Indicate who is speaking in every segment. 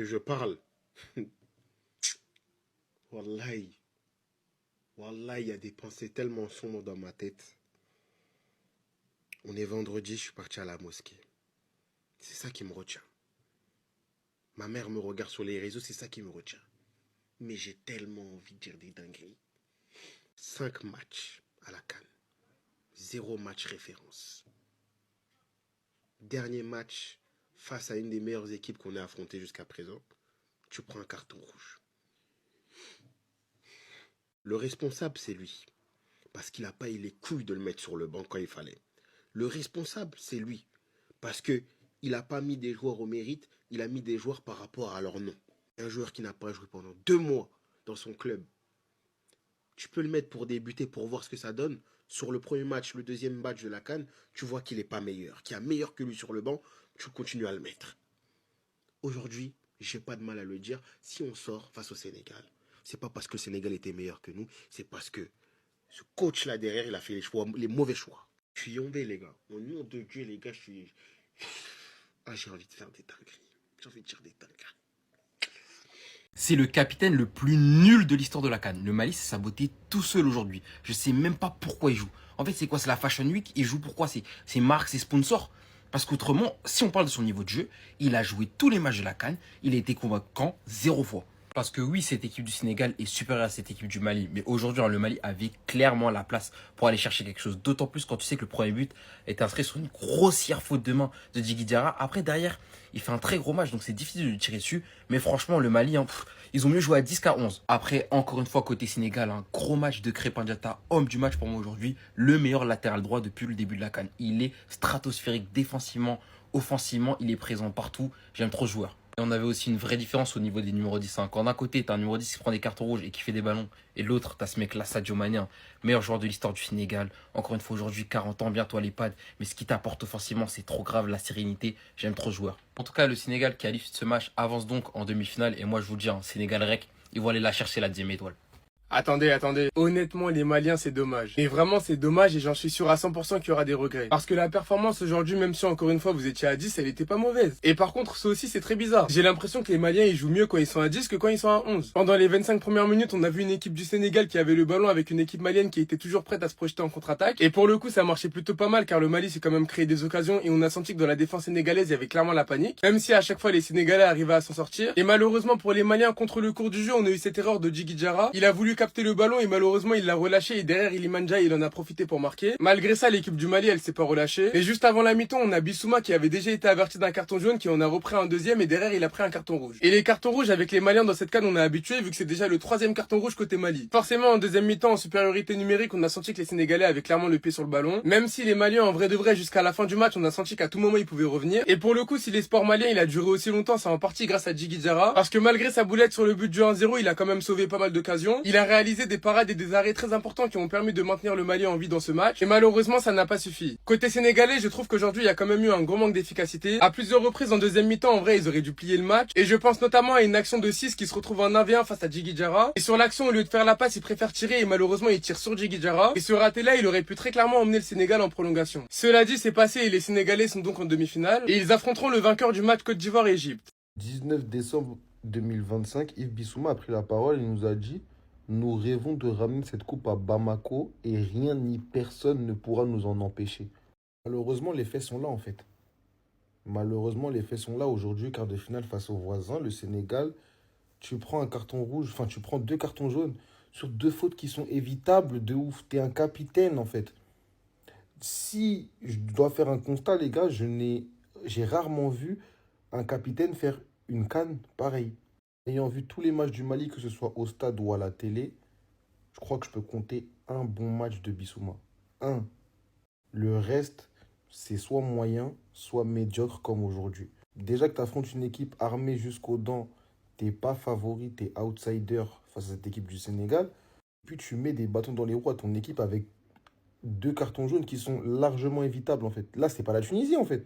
Speaker 1: que je parle. Wallahi, Wallahi, il y a des pensées tellement sombres dans ma tête. On est vendredi, je suis parti à la mosquée. C'est ça qui me retient. Ma mère me regarde sur les réseaux, c'est ça qui me retient. Mais j'ai tellement envie de dire des dingueries. 5 matchs à la CAN. 0 match référence. Dernier match face à une des meilleures équipes qu'on ait affrontées jusqu'à présent. Tu prends un carton rouge. Le responsable, c'est lui. Parce qu'il n'a pas eu les couilles de le mettre sur le banc quand il fallait. Le responsable, c'est lui. Parce qu'il n'a pas mis des joueurs au mérite, il a mis des joueurs par rapport à leur nom. Un joueur qui n'a pas joué pendant 2 mois dans son club. Tu peux le mettre pour débuter, pour voir ce que ça donne. Sur le premier match, le deuxième match de la CAN, tu vois qu'il n'est pas meilleur. Qu'il y a meilleur que lui sur le banc, tu continues à le mettre. Aujourd'hui, j'ai pas de mal à le dire, si on sort face au Sénégal, c'est pas parce que le Sénégal était meilleur que nous, c'est parce que ce coach-là derrière, il a fait les mauvais choix. Je suis yombé, les gars. Au nom de Dieu, les gars, je suis... Ah, j'ai envie de faire des dingueries. J'ai envie de dire des dingueries.
Speaker 2: C'est le capitaine le plus nul de l'histoire de la CAN. Le Mali s'est saboté tout seul aujourd'hui. Je sais même pas pourquoi il joue. En fait, c'est quoi? C'est la Fashion Week. Il joue pourquoi? C'est marque, c'est sponsor. Parce qu'autrement, si on parle de son niveau de jeu, il a joué tous les matchs de la CAN. Il a été convaincant 0 fois. Parce que oui, cette équipe du Sénégal est supérieure à cette équipe du Mali. Mais aujourd'hui, le Mali avait clairement la place pour aller chercher quelque chose. D'autant plus quand tu sais que le premier but est inscrit sur une grossière faute de main de Djigui Diarra. Après, derrière, il fait un très gros match. Donc c'est difficile de lui tirer dessus. Mais franchement, le Mali, ils ont mieux joué à 10 qu'à 11. Après, encore une fois, côté Sénégal, un gros match de Crépin Diatta, homme du match pour moi aujourd'hui. Le meilleur latéral droit depuis le début de la CAN. Il est stratosphérique défensivement, offensivement. Il est présent partout. J'aime trop ce joueur. Et on avait aussi une vraie différence au niveau des numéros 10. Quand d'un côté, t'as un numéro 10 qui prend des cartons rouges et qui fait des ballons, et l'autre, t'as ce mec-là, Sadio Mané, meilleur joueur de l'histoire du Sénégal. Encore une fois, aujourd'hui, 40 ans, bientôt à l'EHPAD. Mais ce qui t'apporte offensivement, c'est trop grave, la sérénité. J'aime trop ce joueur. En tout cas, le Sénégal qui a l'issue de ce match avance donc en demi-finale. Et moi, je vous le dis, Sénégal rec, ils vont aller la chercher la 10e étoile.
Speaker 3: Attendez. Honnêtement, les Maliens, c'est dommage. Et vraiment, c'est dommage et j'en suis sûr à 100% qu'il y aura des regrets. Parce que la performance aujourd'hui, même si encore une fois vous étiez à 10, elle était pas mauvaise. Et par contre, ça aussi, c'est très bizarre. J'ai l'impression que les Maliens, ils jouent mieux quand ils sont à 10 que quand ils sont à 11. Pendant les 25 premières minutes, on a vu une équipe du Sénégal qui avait le ballon avec une équipe malienne qui était toujours prête à se projeter en contre-attaque. Et pour le coup, ça marchait plutôt pas mal car le Mali s'est quand même créé des occasions et on a senti que dans la défense sénégalaise, il y avait clairement la panique. Même si à chaque fois, les Sénégalais arrivaient à s'en sortir. Et malheureusement pour les Maliens, contre le cours du jeu, on a eu cette erreur de Djigui Diarra. Il a voulu capter le ballon et malheureusement, il l'a relâché et derrière Iliman Ndiaye, il en a profité pour marquer. Malgré ça, l'équipe du Mali, elle s'est pas relâchée. Et juste avant la mi-temps, on a Bissouma qui avait déjà été averti d'un carton jaune, qui en a repris un deuxième et derrière, il a pris un carton rouge. Et les cartons rouges avec les Maliens dans cette CAN, on est habitué vu que c'est déjà le 3e carton rouge côté Mali. Forcément, en deuxième mi-temps, en supériorité numérique, on a senti que les Sénégalais avaient clairement le pied sur le ballon. Même si les Maliens, en vrai de vrai, jusqu'à la fin du match, on a senti qu'à tout moment, ils pouvaient revenir. Et pour le coup, si l'espoir malien, il a duré aussi longtemps, c'est en partie grâce à Djigui Diarra. Parce que malgré sa boulette sur le but du 1-0, il a quand même sauvé pas mal d'occasions. Il a réalisé des parades et des arrêts très importants qui ont permis de maintenir le Mali en vie dans ce match. Et malheureusement, ça n'a pas suffi. Côté sénégalais, je trouve qu'aujourd'hui, il y a quand même eu un gros manque d'efficacité. À plusieurs reprises en deuxième mi-temps, en vrai, ils auraient dû plier le match. Et je pense notamment à une action de 6 qui se retrouve en 1v1 face à Djigui Diarra. Et sur l'action, au lieu de faire la passe, il préfère tirer et malheureusement, il tire sur Djigui Diarra. Et ce raté-là, il aurait pu très clairement emmener le Sénégal en prolongation. Cela dit, c'est passé et les Sénégalais sont donc en demi-finale. Et ils affronteront le vainqueur du match Côte d'Ivoire-Égypte.
Speaker 4: 19 décembre 2025, Yves Bissouma a pris la parole et nous a dit: nous rêvons de ramener cette coupe à Bamako et rien ni personne ne pourra nous en empêcher. Malheureusement, les faits sont là en fait. Malheureusement, les faits sont là aujourd'hui, quart de finale face au voisin, le Sénégal. Tu prends un carton rouge, enfin tu prends 2 cartons jaunes sur 2 fautes qui sont évitables de ouf. T'es un capitaine en fait. Si je dois faire un constat, les gars, j'ai rarement vu un capitaine faire une CAN pareille. Ayant vu tous les matchs du Mali, que ce soit au stade ou à la télé, je crois que je peux compter un bon match de Bissouma. Un. Le reste, c'est soit moyen, soit médiocre comme aujourd'hui. Déjà que tu affrontes une équipe armée jusqu'aux dents, t'es pas favori, t'es outsider face à cette équipe du Sénégal. Puis tu mets des bâtons dans les roues à ton équipe avec 2 cartons jaunes qui sont largement évitables en fait. Là, c'est pas la Tunisie en fait.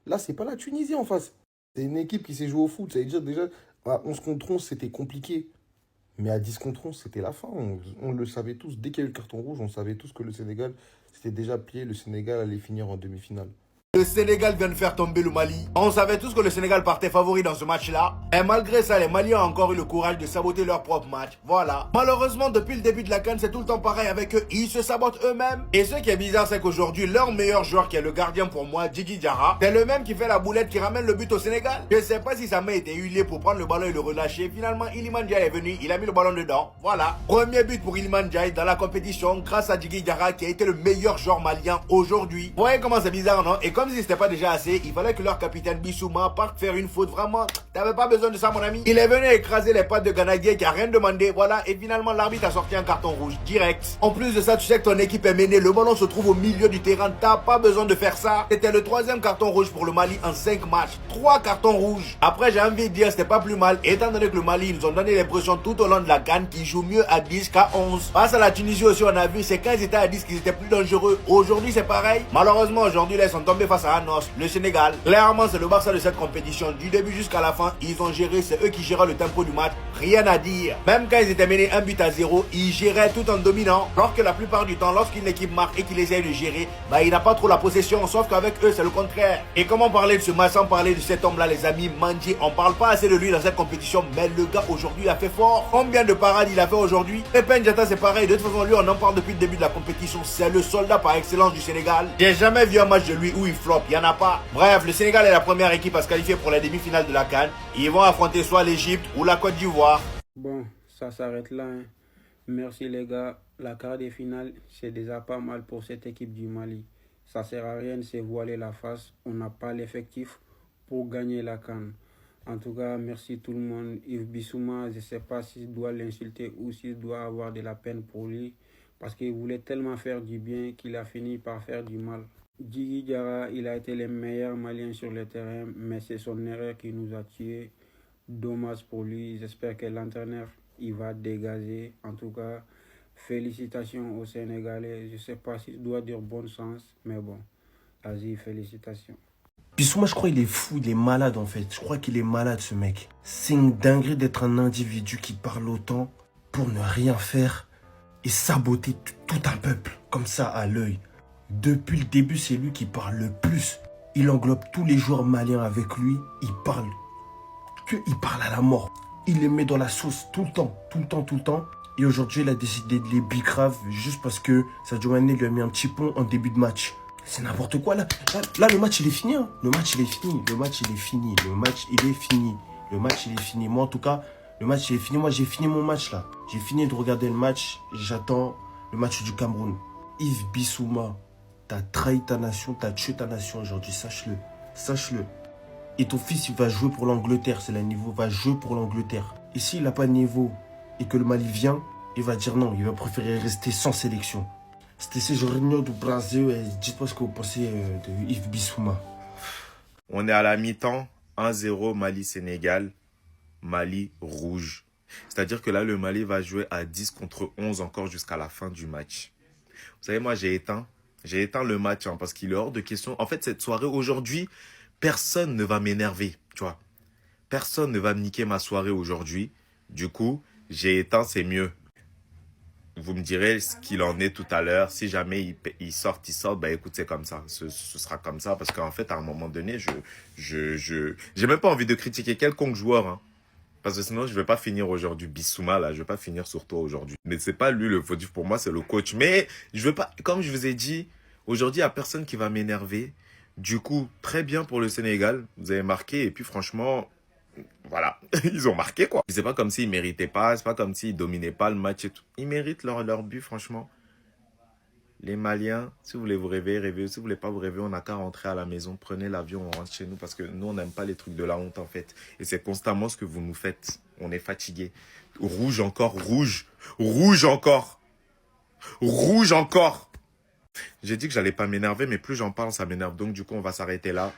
Speaker 4: Là, c'est pas la Tunisie en face. C'est une équipe qui s'est jouée au foot. Ça veut dire déjà, à 11 contre 11, c'était compliqué. Mais à 10 contre 11, c'était la fin. On le savait tous. Dès qu'il y a eu le carton rouge, on savait tous que le Sénégal s'était déjà plié. Le Sénégal allait finir en demi-finale.
Speaker 5: Le Sénégal vient de faire tomber le Mali. On savait tous que le Sénégal partait favori dans ce match-là. Et malgré ça, les Maliens ont encore eu le courage de saboter leur propre match. Voilà. Malheureusement, depuis le début de la CAN, c'est tout le temps pareil avec eux. Ils se sabotent eux-mêmes. Et ce qui est bizarre, c'est qu'aujourd'hui, leur meilleur joueur, qui est le gardien pour moi, Djigui Diarra, c'est le même qui fait la boulette qui ramène le but au Sénégal. Je sais pas si sa main était huilée pour prendre le ballon et le relâcher. Finalement, Iliman Ndiaye est venu, il a mis le ballon dedans. Voilà. Premier but pour Iliman Ndiaye dans la compétition grâce à Djigui Diarra qui a été le meilleur joueur malien aujourd'hui. Vous voyez comment c'est bizarre, non? Et comme si c'était pas déjà assez, il fallait que leur capitaine Bissouma parte faire une faute. Vraiment, t'avais pas besoin de ça, mon ami. Il est venu écraser les pattes de Ganagué qui a rien demandé. Voilà. Et finalement, l'arbitre a sorti un carton rouge direct. En plus de ça, tu sais que ton équipe est menée. Le ballon se trouve au milieu du terrain. T'as pas besoin de faire ça. C'était le 3e carton rouge pour le Mali en 5 matchs. 3 cartons rouges. Après, j'ai envie de dire, c'était pas plus mal. Étant donné que le Mali, ils nous ont donné l'impression tout au long de la CAN qu'ils jouent mieux à 10 qu'à 11. Face à la Tunisie aussi, on a vu, c'est quand ils étaient à 10 qu'ils étaient plus dangereux. Aujourd'hui, c'est pareil. Malheureusement, aujourd'hui, là, ils sont tombés face à un os. Le Sénégal. Clairement, c'est le Barça de cette compétition. Du début jusqu'à la fin, ils ont géré. C'est eux qui géraient le tempo du match. Rien à dire. Même quand ils étaient menés 1-0, ils géraient tout en dominant. Alors que la plupart du temps, lorsqu'une équipe marque et qu'il essaye de gérer, bah, il n'a pas trop la possession. Sauf qu'avec eux, c'est le contraire. Et comment parler de ce match sans parler de cet homme-là, les amis, Mandji? On parle pas assez de lui dans cette compétition, mais le gars aujourd'hui a fait fort. Combien de parades il a fait aujourd'hui? Pépin Diatta, c'est pareil. De toute façon, lui, on en parle depuis le début de la compétition. C'est le soldat par excellence du Sénégal. J'ai jamais vu un match de lui où il flop. Il y en a pas. Bref, le Sénégal est la première équipe à se qualifier pour la demi-finale de la CAN. Ils vont affronter soit l'Égypte ou la Côte d'Ivoire.
Speaker 6: Bon, ça s'arrête là. Hein. Merci les gars. La quart des finales, c'est déjà pas mal pour cette équipe du Mali. Ça sert à rien de se voiler la face. On n'a pas l'effectif pour gagner la CAN. En tout cas, merci tout le monde. Yves Bissouma, je ne sais pas si je dois l'insulter ou si je dois avoir de la peine pour lui. Parce qu'il voulait tellement faire du bien qu'il a fini par faire du mal. Djigui Diarra, il a été le meilleur Malien sur le terrain, mais c'est son erreur qui nous a tués. Dommage pour lui. J'espère que l'entraîneur, il va dégager. En tout cas, félicitations aux Sénégalais. Je ne sais pas si je dois dire bon sens, mais bon, vas-y, félicitations.
Speaker 7: Bissouma, je crois qu'il est fou, il est malade en fait. Je crois qu'il est malade ce mec. C'est une dinguerie d'être un individu qui parle autant pour ne rien faire et saboter tout un peuple comme ça à l'œil. Depuis le début, c'est lui qui parle le plus. Il englobe tous les joueurs maliens avec lui. Il parle à la mort. Il les met dans la sauce tout le temps. Et aujourd'hui, il a décidé de les bicrave juste parce que Sadio Mané lui a mis un petit pont en début de match. C'est n'importe quoi là. Là, le match il est fini. Hein. Le match il est fini. Moi en tout cas, le match il est fini. Moi j'ai fini mon match là. J'ai fini de regarder le match. J'attends le match du Cameroun. Yves Bissouma, t'as trahi ta nation, t'as tué ta nation aujourd'hui. Sache-le. Et ton fils il va jouer pour l'Angleterre. C'est le niveau, il va jouer pour l'Angleterre. Et s'il n'a pas de niveau et que le Mali vient, il va dire non. Il va préférer rester sans sélection. C'était ce Jorginho du Brésil et dites-moi ce que vous pensez de Yves Bissouma.
Speaker 8: On est à la mi-temps, 1-0 Mali-Sénégal, Mali rouge. C'est-à-dire que là, le Mali va jouer à 10 contre 11 encore jusqu'à la fin du match. Vous savez, moi, j'ai éteint le match parce qu'il est hors de question. En fait, cette soirée, aujourd'hui, personne ne va m'énerver, tu vois. Personne ne va me niquer ma soirée aujourd'hui. Du coup, j'ai éteint, c'est mieux. Vous me direz ce qu'il en est tout à l'heure. Si jamais il sort, bah écoute, c'est comme ça. Ce sera comme ça parce qu'en fait, à un moment donné, j'ai même pas envie de critiquer quelconque joueur, hein. Parce que sinon, je vais pas finir aujourd'hui. Bissouma, là, je vais pas finir sur toi aujourd'hui. Mais c'est pas lui le fautif pour moi, c'est le coach. Mais je veux pas, comme je vous ai dit, aujourd'hui, il y a personne qui va m'énerver. Du coup, très bien pour le Sénégal. Vous avez marqué et puis franchement, voilà, ils ont marqué quoi. C'est pas comme s'ils méritaient pas, c'est pas comme s'ils dominaient pas le match et tout. Ils méritent leur but, franchement. Les Maliens, si vous voulez vous réveiller, réveillez. Si vous voulez pas vous réveiller, on n'a qu'à rentrer à la maison. Prenez l'avion, on rentre chez nous parce que nous, on n'aime pas les trucs de la honte en fait. Et c'est constamment ce que vous nous faites. On est fatigués. Rouge encore, rouge. Rouge encore. Rouge encore. J'ai dit que j'allais pas m'énerver, mais plus j'en parle, ça m'énerve. Donc du coup, on va s'arrêter là.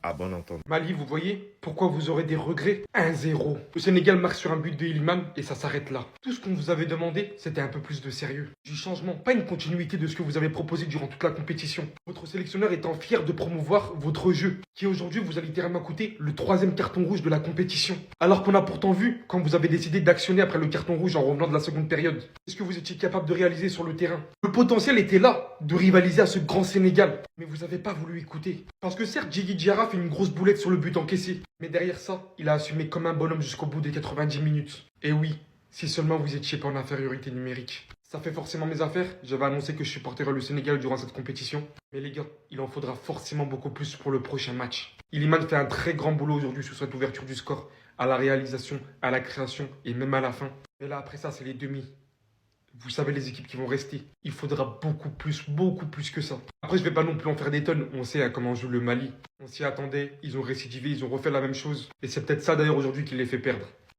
Speaker 8: À bon entendre.
Speaker 9: Mali, vous voyez pourquoi vous aurez des regrets? 1-0. Le Sénégal marque sur un but de Iliman et ça s'arrête là. Tout ce qu'on vous avait demandé, c'était un peu plus de sérieux. Du changement, pas une continuité de ce que vous avez proposé durant toute la compétition. Votre sélectionneur étant fier de promouvoir votre jeu, qui aujourd'hui vous a littéralement coûté le 3e carton rouge de la compétition. Alors qu'on a pourtant vu quand vous avez décidé d'actionner après le carton rouge en revenant de la seconde période. Qu'est-ce que vous étiez capable de réaliser sur le terrain? Le potentiel était là de rivaliser à ce grand Sénégal. Mais vous n'avez pas voulu écouter. Parce que certes, Djigui Diarra fait une grosse boulette sur le but encaissé. Mais derrière ça, il a assumé comme un bonhomme jusqu'au bout des 90 minutes. Et oui, si seulement vous étiez pas en infériorité numérique. Ça fait forcément mes affaires. J'avais annoncé que je supporterais le Sénégal durant cette compétition. Mais les gars, il en faudra forcément beaucoup plus pour le prochain match. Iliman fait un très grand boulot aujourd'hui sur cette ouverture du score. À la réalisation, à la création et même à la fin. Mais là, après ça, c'est les demi. Vous savez les équipes qui vont rester. Il faudra beaucoup plus que ça. Après, je vais pas non plus en faire des tonnes. On sait comment joue le Mali. On s'y attendait. Ils ont récidivé, ils ont refait la même chose. Et c'est peut-être ça d'ailleurs aujourd'hui qui les fait perdre.